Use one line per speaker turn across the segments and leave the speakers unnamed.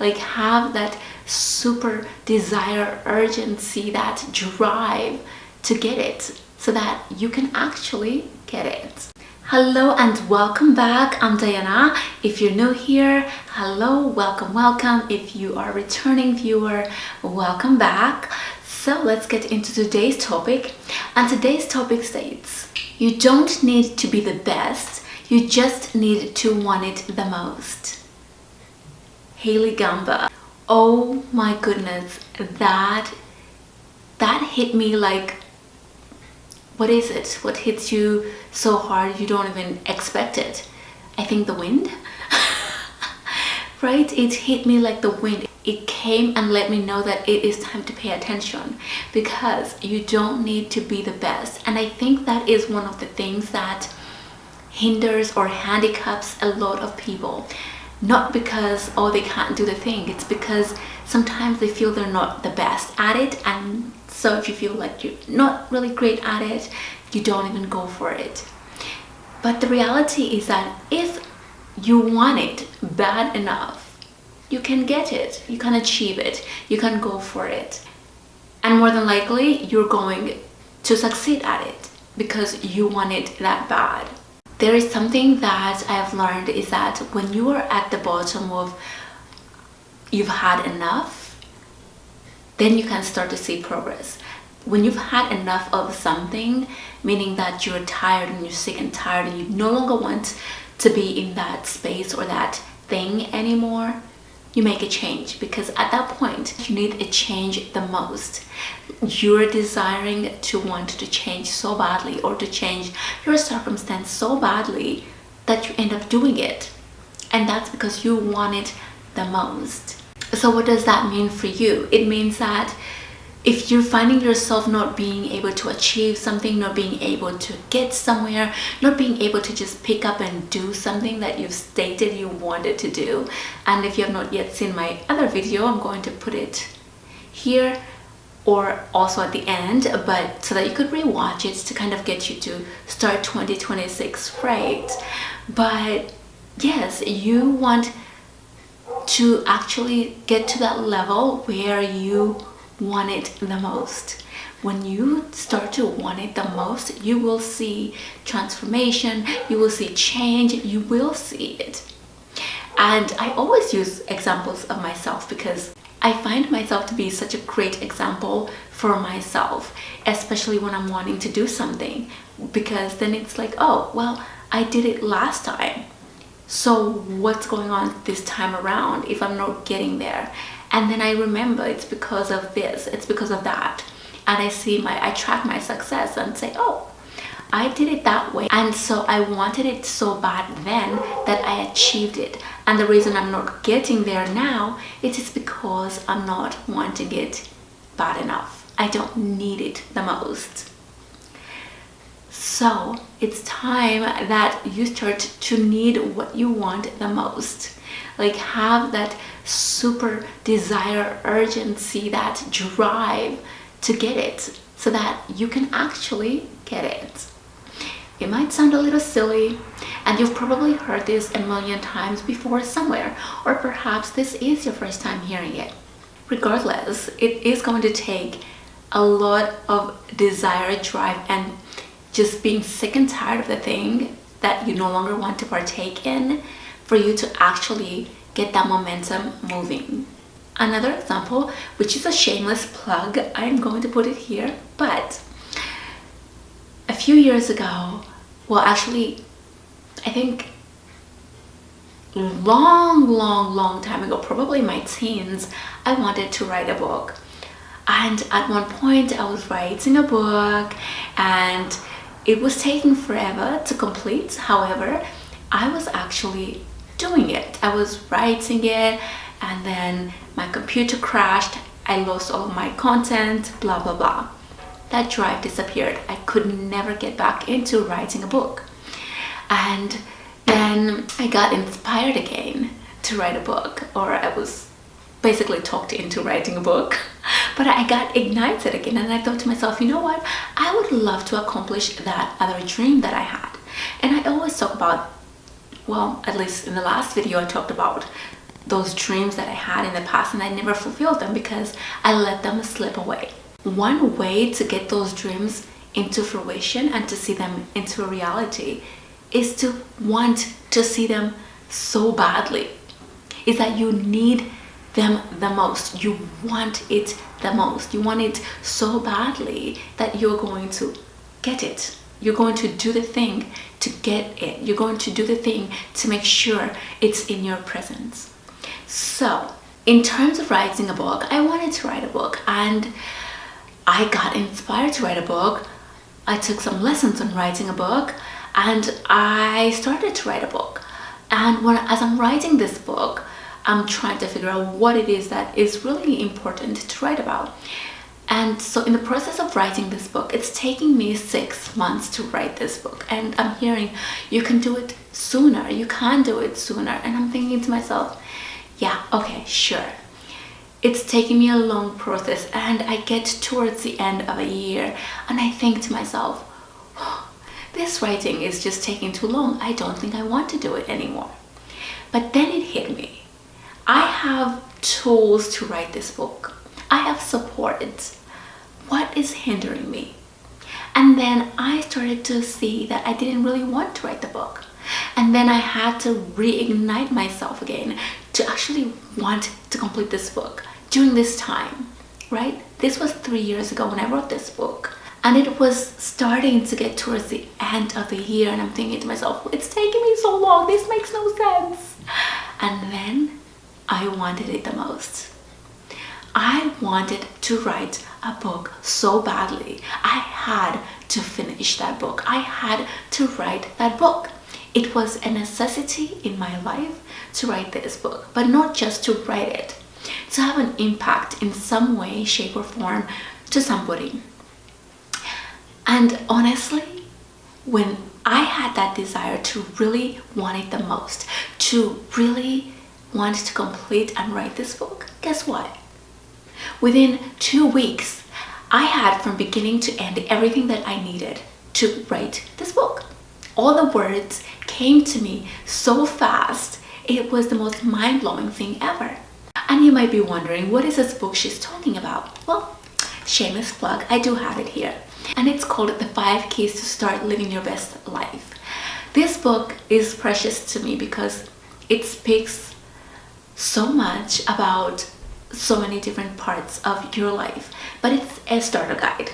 Like have that super desire, urgency, that drive to get it so that you can actually get it. Hello and welcome back. I'm Diana. If you're new here, hello, welcome. If you are a returning viewer, welcome back. So let's get into today's topic. And today's topic states, you don't need to be the best, you just need to want it the most. Haley Gamba. Oh my goodness, that hit me like, what is it? What hits you so hard you don't even expect it? I think the wind. Right? It hit me like the wind. It came and let me know that it is time to pay attention, because you don't need to be the best. And I think that is one of the things that hinders or handicaps a lot of people. Not because, oh, they can't do the thing. It's because sometimes they feel they're not the best at it, and so if you feel like you're not really great at it, you don't even go for it. But the reality is that if you want it bad enough, you can get it, you can achieve it, you can go for it. And more than likely, you're going to succeed at it because you want it that bad. There is something that I have learned is that when you are at the bottom of you've had enough, then you can start to see progress. When you've had enough of something, meaning that you're tired and you're sick and tired and you no longer want to be in that space or that thing anymore, you make a change, because at that point you need a change the most. You're desiring to want to change so badly, or to change your circumstance so badly that you end up doing it, and that's because you want it the most. So what does that mean for you? It means that if you're finding yourself not being able to achieve something, not being able to get somewhere, not being able to just pick up and do something that you've stated you wanted to do, and if you have not yet seen my other video, I'm going to put it here or also at the end, but so that you could rewatch it to kind of get you to start 2026 right. But yes, you want to actually get to that level where you want it the most. When you start to want it the most, you will see transformation, you will see change, you will see it. And I always use examples of myself because I find myself to be such a great example for myself, especially when I'm wanting to do something, because then it's like, oh, well, I did it last time, so what's going on this time around if I'm not getting there? And then I remember it's because of this, it's because of that. And I track my success and say, oh, I did it that way. And so I wanted it so bad then that I achieved it. And the reason I'm not getting there now, it is because I'm not wanting it bad enough. I don't need it the most. So it's time that you start to need what you want the most. Like have that super desire, urgency, that drive to get it so that you can actually get it. It might sound a little silly, and you've probably heard this a million times before somewhere, or perhaps this is your first time hearing it. Regardless, it is going to take a lot of desire, drive, and just being sick and tired of the thing that you no longer want to partake in for you to actually get that momentum moving. Another example, which is a shameless plug, I'm going to put it here, but a few years ago, well, actually, I think long time ago, probably my teens, I wanted to write a book. And at one point I was writing a book and it was taking forever to complete. However, I was actually doing it. I was writing it, and then my computer crashed. I lost all of my content, blah blah blah. That drive disappeared. I could never get back into writing a book. And then I got inspired again to write a book, or I was basically talked into writing a book, but I got ignited again, and I thought to myself, you know what, I would love to accomplish that other dream that I had. And I always talk about, well, at least in the last video I talked about those dreams that I had in the past, and I never fulfilled them because I let them slip away. One way to get those dreams into fruition and to see them into reality is to want to see them so badly. Is that you need them the most. You want it the most. You want it so badly that you're going to get it. You're going to do the thing to get it. You're going to do the thing to make sure it's in your presence. So, in terms of writing a book, I wanted to write a book, and I got inspired to write a book. I took some lessons on writing a book, and I started to write a book. And as I'm writing this book, I'm trying to figure out what it is that is really important to write about. And so in the process of writing this book, it's taking me 6 months to write this book. And I'm hearing, you can do it sooner, you can do it sooner. And I'm thinking to myself, yeah, okay, sure. It's taking me a long process, and I get towards the end of a year and I think to myself, this writing is just taking too long. I don't think I want to do it anymore. But then it hit me. I have tools to write this book. I have support. What is hindering me? And then I started to see that I didn't really want to write the book. And then I had to reignite myself again to actually want to complete this book during this time, right? This was 3 years ago when I wrote this book. And it was starting to get towards the end of the year, and I'm thinking to myself, it's taking me so long, this makes no sense. And then I wanted it the most. I wanted to write a book so badly. I had to finish that book. I had to write that book. It was a necessity in my life to write this book, but not just to write it, to have an impact in some way, shape, or form to somebody. And honestly, when I had that desire to really want it the most, to really want to complete and write this book, guess what? Within 2 weeks, I had from beginning to end everything that I needed to write this book. All the words came to me so fast. It was the most mind-blowing thing ever. And you might be wondering, what is this book she's talking about? Well, shameless plug, I do have it here. And it's called The 5 Keys to Start Living Your Best Life. This book is precious to me because it speaks so much about so many different parts of your life, but it's a starter guide.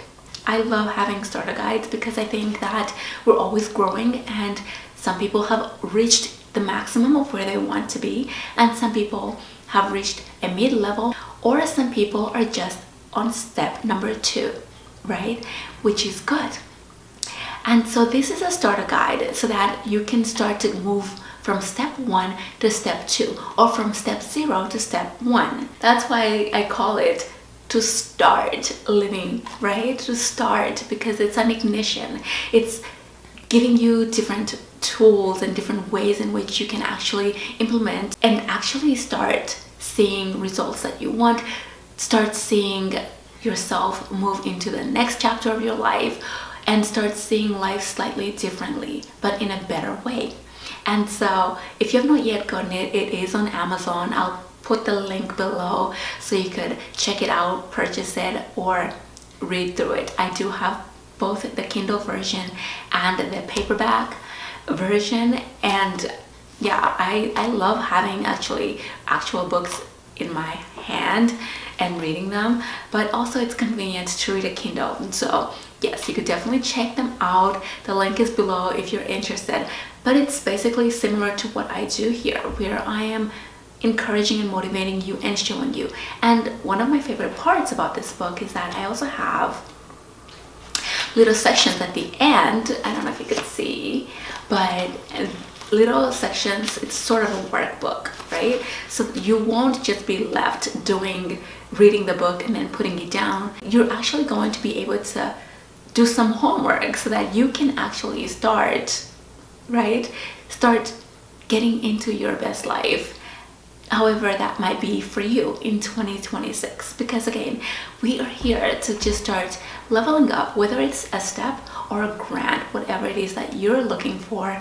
I love having starter guides because I think that we're always growing, and some people have reached the maximum of where they want to be, and some people have reached a mid-level, or some people are just on step number 2, right? Which is good. And so this is a starter guide so that you can start to move from step 1 to step 2, or from step 0 to step 1. That's why I call it to start living, right? To start, because it's an ignition. It's giving you different tools and different ways in which you can actually implement and actually start seeing results that you want, start seeing yourself move into the next chapter of your life, and start seeing life slightly differently, but in a better way. And so if you have not yet gotten it, it is on Amazon. I'll put the link below so you could check it out, purchase it, or read through it. I do have both the Kindle version and the paperback version, and yeah, I love having actual books in my hand and reading them, but also it's convenient to read a Kindle. So yes, you could definitely check them out. The link is below if you're interested, but it's basically similar to what I do here, where I am encouraging and motivating you and showing you. And one of my favorite parts about this book is that I also have little sections at the end. I don't know if you could see, but little sections. It's sort of a workbook, right? So you won't just be left reading the book and then putting it down. You're actually going to be able to do some homework so that you can actually start, right? Start getting into your best life, however that might be for you in 2026. Because again, we are here to just start leveling up, whether it's a step or a grant, whatever it is that you're looking for.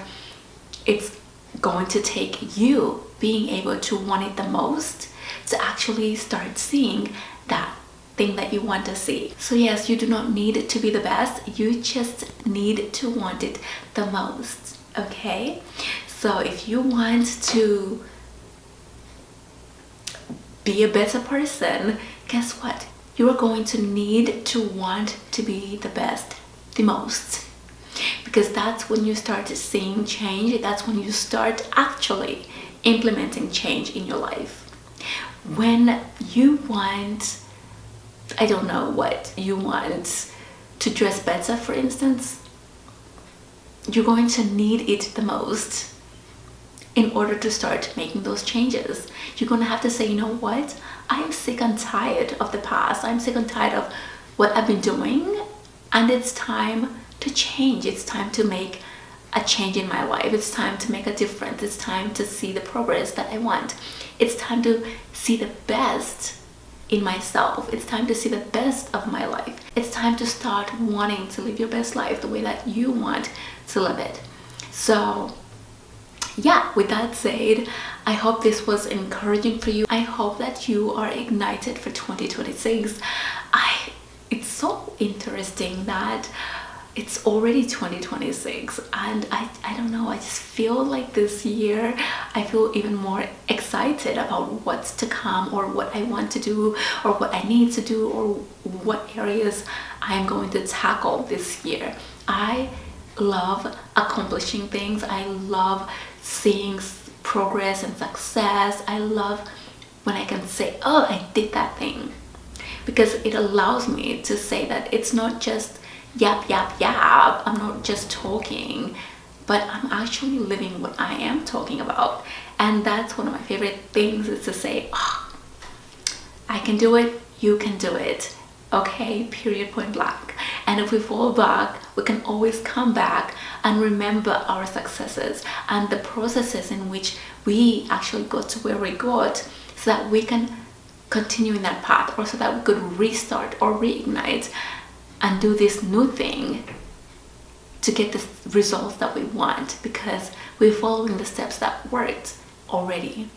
It's going to take you being able to want it the most to actually start seeing that thing that you want to see. So yes, you do not need it to be the best, you just need to want it the most. Okay, so if you want to be a better person, guess what? You are going to need to want to be the best the most, because that's when you start seeing change. That's when you start actually implementing change in your life. When you want, I don't know what you want, to dress better, for instance, you're going to need it the most in order to start making those changes. You're going to have to say, you know what? I am sick and tired of the past. I'm sick and tired of what I've been doing, and it's time to change. It's time to make a change in my life. It's time to make a difference. It's time to see the progress that I want. It's time to see the best in myself. It's time to see the best of my life. It's time to start wanting to live your best life the way that you want to live it. So yeah, with that said, I hope this was encouraging for you. I hope that you are ignited for 2026. It's so interesting that it's already 2026, and I don't know, I just feel like this year I feel even more excited about what's to come, or what I want to do, or what I need to do, or what areas I'm going to tackle this year. I love accomplishing things. I love seeing progress and success. I love when I can say, oh, I did that thing, because it allows me to say that it's not just yap, yap, yap. I'm not just talking, but I'm actually living what I am talking about. And that's one of my favorite things, is to say, oh, I can do it, you can do it. Okay, period, point blank. And if we fall back, we can always come back and remember our successes and the processes in which we actually got to where we got, so that we can continue in that path, or so that we could restart or reignite and do this new thing to get the results that we want, because we're following the steps that worked already.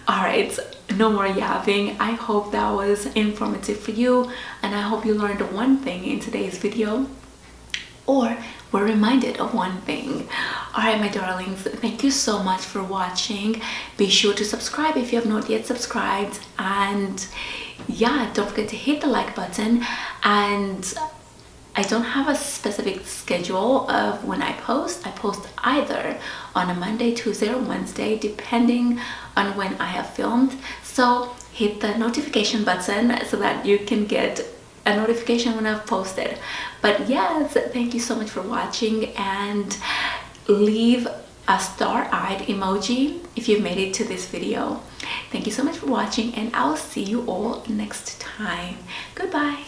All right, no more yapping. I hope that was informative for you, and I hope you learned one thing in today's video, or were reminded of one thing. All right, my darlings, thank you so much for watching. Be sure to subscribe if you have not yet subscribed, and yeah, don't forget to hit the like button. And I don't have a specific schedule of when I post. I post either on a Monday, Tuesday, or Wednesday, depending on when I have filmed. So hit the notification button so that you can get a notification when I've posted. But yes, thank you so much for watching, and leave a star-eyed emoji if you've made it to this video. Thank you so much for watching, and I'll see you all next time. Goodbye.